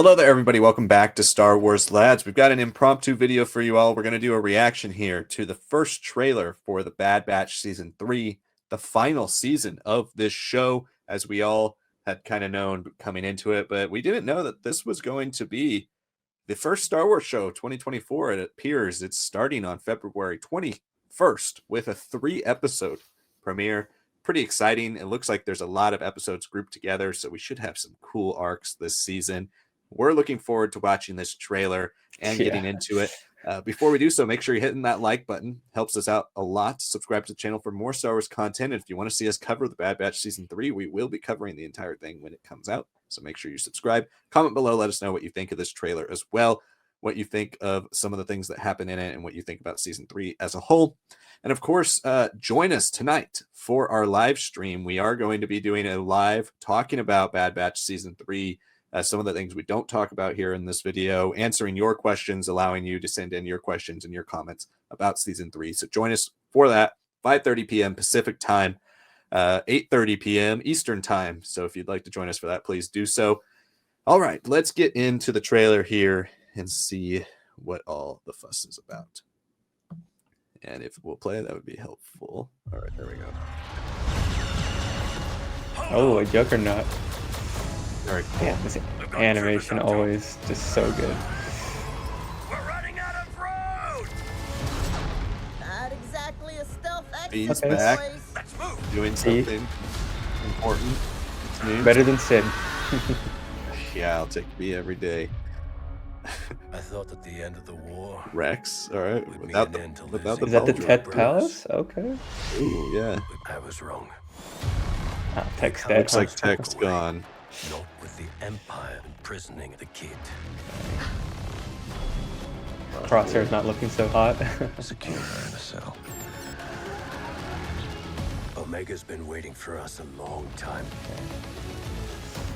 Hello there, everybody. Welcome back to Star Wars Lads. We've got an impromptu video for you all. We're going to do a reaction here to the first trailer for the Bad Batch Season 3, the final season of this show, as we all had kind of known coming into it. But we didn't know that this was going to be the first Star Wars show, 2024. It appears it's starting on February 21st with a 3-episode premiere. Pretty exciting. It looks like there's a lot of episodes grouped together, so we should have some cool arcs this season. We're looking forward to watching this trailer and getting into it. Before we do so, make sure you're hitting that like button. Helps us out a lot. Subscribe to the channel for more Star Wars content. And if you want to see us cover the Bad Batch Season 3, we will be covering the entire thing when it comes out. So make sure you subscribe. Comment below. Let us know what you think of this trailer as well, what you think of some of the things that happen in it, and what you think about Season 3 as a whole. And of course, join us tonight for our live stream. We are going to be doing a live talking about Bad Batch Season 3, some of the things we don't talk about here in this video, answering your questions, allowing you to send in your questions and your comments about Season 3. So join us for that, 5:30 p.m. Pacific time, 8:30 p.m. Eastern time. So if you'd like to join us for that, please do so. All right, let's get into the trailer here and see what all the fuss is about. And if we'll play, that would be helpful. All right, there we go. Oh, a juggernaut. Very cool. Yeah, this animation always just so good. We're running out of road. Not exactly a stealth He's Okay. back, Let's move. doing something important. It's new. Better than Sid. Yeah, I'll take B every day. I thought at the end of the war, Rex, all right. Would Without be the, an end to without the Is that the Pauldron. Tet Palace? Okay. Ooh, yeah. I was wrong. Ah, Tech's It dead. Looks like huh? Tech's gone. Not with the Empire imprisoning the kid. Crosshair's not looking so hot. Secure her in a cell. Omega's been waiting for us a long time.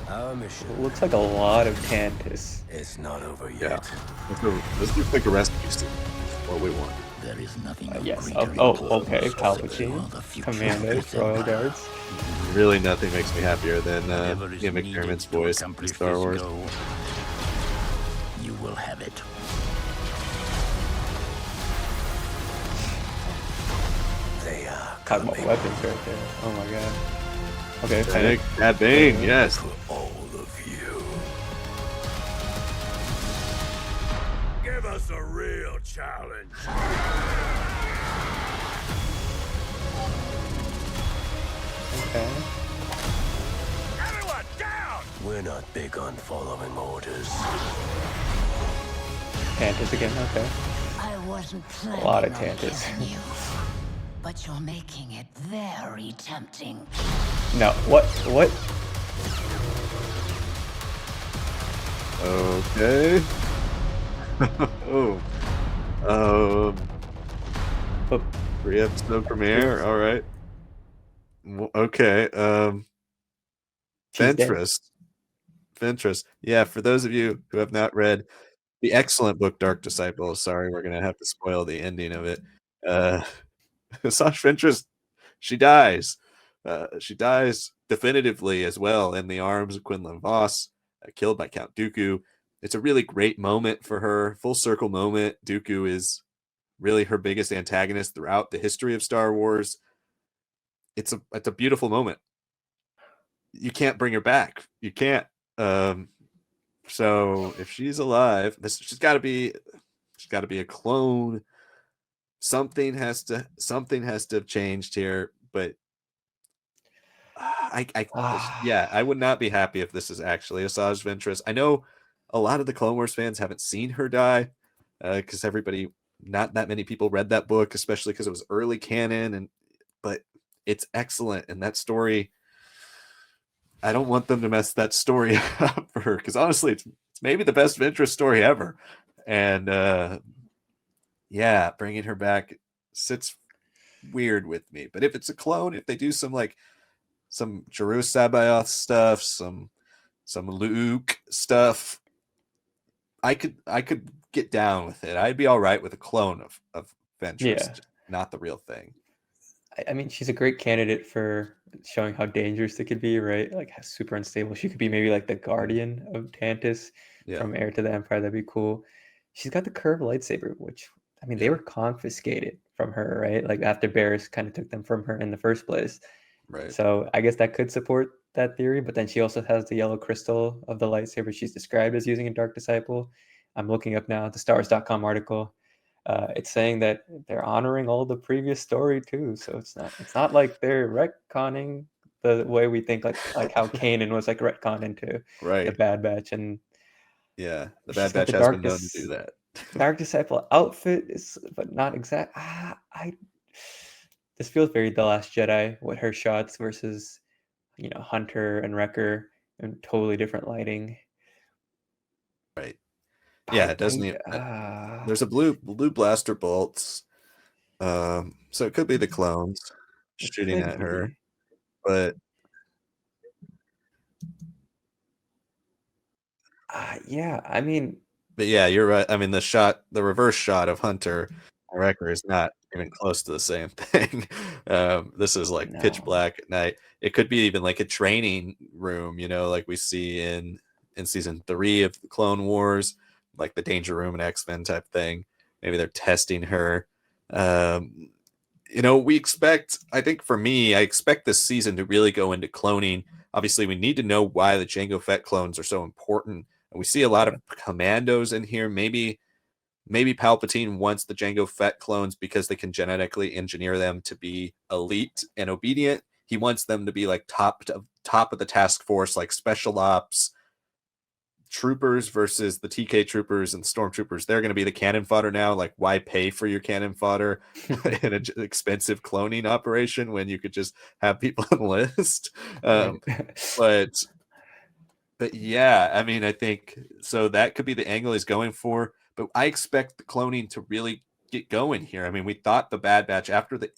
Our mission Looks like a lot of Tantus. is not over Yeah. yet. This looks like a rescue scene. What we want. There is nothing of Yes. greater Oh, importance okay. to Palpatine. the future of Commandos, this Royal empire. Guards. Really, nothing makes me happier than Whatever is Ian needed McDermott's to voice in accomplish Star this Wars. goal, you will have it. They are Talking about coming weapons right there. Oh my god. Okay, Sanak, Cad Bane, yes. for all of you. Give us a real challenge. okay. Everyone down! We're not big on following orders. Tantus again, okay. I wasn't planning lot of on Tantus. killing you, but you're making it very tempting. No, what? What? Okay. Oh. But 3-episode premiere. All right. Okay. she's dead. Ventress. Yeah, for those of you who have not read the excellent book Dark Disciples, sorry, we're gonna have to spoil the ending of it. Asajj Ventress, she dies. She dies definitively as well in the arms of Quinlan Voss, killed by Count Dooku. It's a really great moment for her, full circle moment. Dooku is really her biggest antagonist throughout the history of Star Wars. It's a beautiful moment. You can't bring her back. You can't. So if she's alive, she's got to be a clone. Something has to have changed here. But yeah, I would not be happy if this is actually Asajj Ventress. I know a lot of the Clone Wars fans haven't seen her die because not that many people read that book, especially because it was early canon, but it's excellent. And that story, I don't want them to mess that story up for her because honestly, it's maybe the best Ventress story ever. And yeah, bringing her back sits weird with me. But if it's a clone, if they do some Jeru Sabaoth stuff, some Luke stuff, I could get down with it. I'd be all right with a clone of Ventress, Yeah. not the real thing. I mean, she's a great candidate for showing how dangerous it could be, right? Like how super unstable. She could be maybe like the guardian of Tantus Yeah, from Heir to the Empire. That'd be cool. She's got the curved lightsaber, which I mean they yeah, were confiscated from her, right? Like after Barris kind of took them from her in the first place. right. So I guess that could support that theory, but then she also has the yellow crystal of the lightsaber she's described as using in Dark Disciple. I'm looking up now the Stars.com article. It's saying that they're honoring all the previous story too, so it's not like they're retconning the way we think, like how Kanan was like retconned into the Right. Bad Batch, and Yeah, the she's Bad got Batch the has been known to do that. Dark Disciple outfit, is but not exact. I this feels very The Last Jedi with her shots versus Hunter and Wrecker and totally different lighting. Right. Yeah, I it doesn't I even, there's a blue blaster bolts. So it could be the clones it shooting could at her, be. but Yeah, I mean, yeah, you're right. I mean, the reverse shot of Hunter and Wrecker is not even close to the same thing. This is like pitch no. black at night. It could be even like a training room, like we see in season 3 of the Clone Wars, like the Danger Room and X-Men type thing. Maybe they're testing her. Um, we expect, I think for me, I expect this season to really go into cloning. Obviously, we need to know why the Jango Fett clones are so important. And we see a lot of Yeah. commandos in here. Maybe Palpatine wants the Jango Fett clones because they can genetically engineer them to be elite and obedient. He wants them to be like top of the task force, like special ops troopers versus the TK troopers and stormtroopers. They're going to be the cannon fodder now. Like, why pay for your cannon fodder in an expensive cloning operation when you could just have people enlist? Right. But yeah, I mean, I think so. That could be the angle he's going for. But I expect the cloning to really get going here. I mean, we thought the Bad Batch after the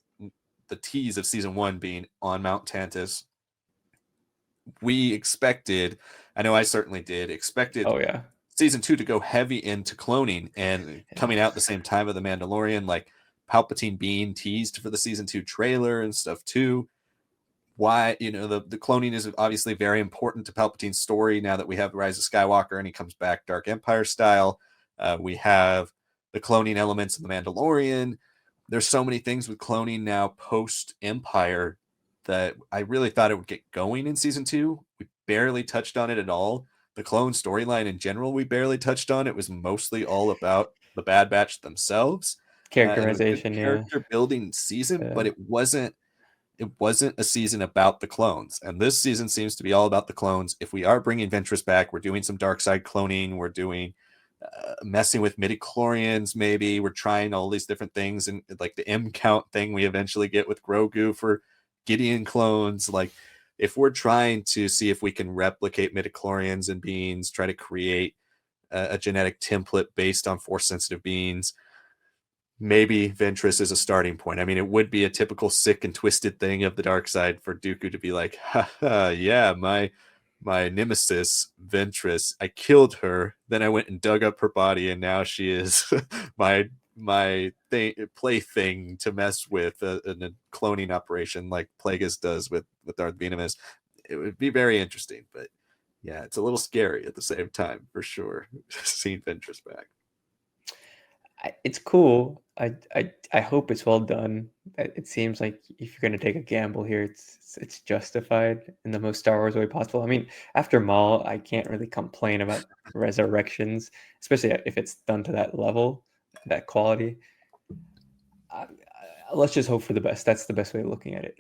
tease of season 1 being on Mount Tantus, we expected, I know I certainly did, expected Oh yeah. season 2 to go heavy into cloning and Yeah. coming out the same time of the Mandalorian, like Palpatine being teased for the season 2 trailer and stuff too. Why, the cloning is obviously very important to Palpatine's story now that we have Rise of Skywalker and he comes back Dark Empire style. We have the cloning elements of the Mandalorian. There's so many things with cloning now post Empire that I really thought it would get going in season 2. We barely touched on it at all. The clone storyline in general, we barely touched on. It was mostly all about the Bad Batch themselves. And it was a good Characterization, yeah. character building season, but Yeah. it wasn't a season about the clones. And this season seems to be all about the clones. If we are bringing Ventress back, we're doing some dark side cloning. We're doing messing with midichlorians. Maybe we're trying all these different things, and like the M count thing we eventually get with Grogu for Gideon clones. Like, if we're trying to see if we can replicate midichlorians and beings, try to create a genetic template based on force sensitive beings, maybe Ventress is a starting point. I mean, it would be a typical sick and twisted thing of the dark side for Dooku to be like, haha, yeah, my nemesis Ventress, I killed her, then I went and dug up her body, and now she is my plaything to mess with in a cloning operation like Plagueis does with Darth Venemus. It would be very interesting, but yeah, it's a little scary at the same time for sure. Seeing Ventress back. It's cool. I hope it's well done. It seems like if you're going to take a gamble here, it's justified in the most Star Wars way possible. I mean, after Maul, I can't really complain about resurrections, especially if it's done to that level, that quality. Let's just hope for the best. That's the best way of looking at it.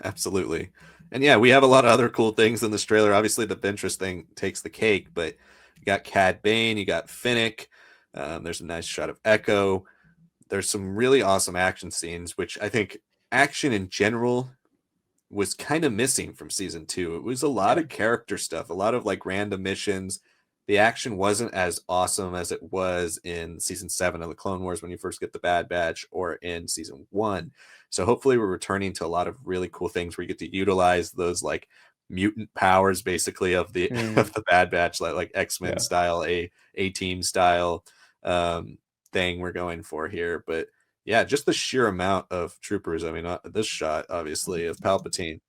Absolutely. And yeah, we have a lot of other cool things in this trailer. Obviously, the Ventress thing takes the cake, but you got Cad Bane, you got Finnick. There's a nice shot of Echo. There's some really awesome action scenes, which I think action in general was kind of missing from season 2. It was a lot Yeah. of character stuff, a lot of like random missions. The action wasn't as awesome as it was in season 7 of the Clone Wars when you first get the Bad Batch, or in season 1. So hopefully we're returning to a lot of really cool things where you get to utilize those like mutant powers basically of the of the Bad Batch, like X-Men Yeah. style, a team style thing we're going for here. But yeah, just the sheer amount of troopers. I mean, this shot obviously of Palpatine.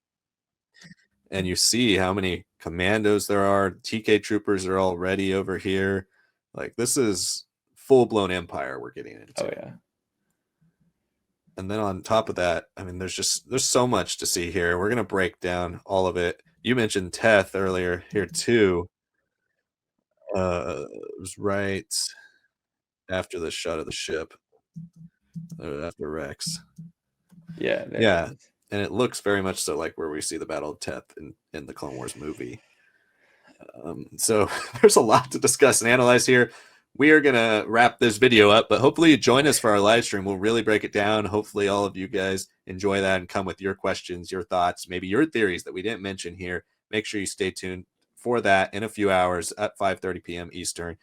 And you see how many commandos there are. TK troopers are already over here. Like, this is full-blown Empire we're getting into. Oh yeah. And then on top of that, I mean, there's so much to see here. We're gonna break down all of it. You mentioned Teth earlier here too. It was right after the shot of the ship. After Rex. Yeah. There Yeah. it is. And it looks very much so like where we see the Battle of Teth in the Clone Wars movie. So there's a lot to discuss and analyze here. We are going to wrap this video up, but hopefully you join us for our live stream. We'll really break it down. Hopefully all of you guys enjoy that and come with your questions, your thoughts, maybe your theories that we didn't mention here. Make sure you stay tuned for that in a few hours at 5:30 p.m. Eastern.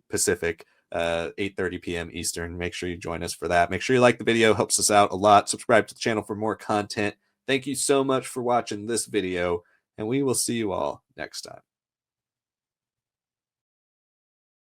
Pacific, 8:30 p.m. Eastern. Make sure you join us for that. Make sure you like the video. Helps us out a lot. Subscribe to the channel for more content. Thank you so much for watching this video, and we will see you all next time.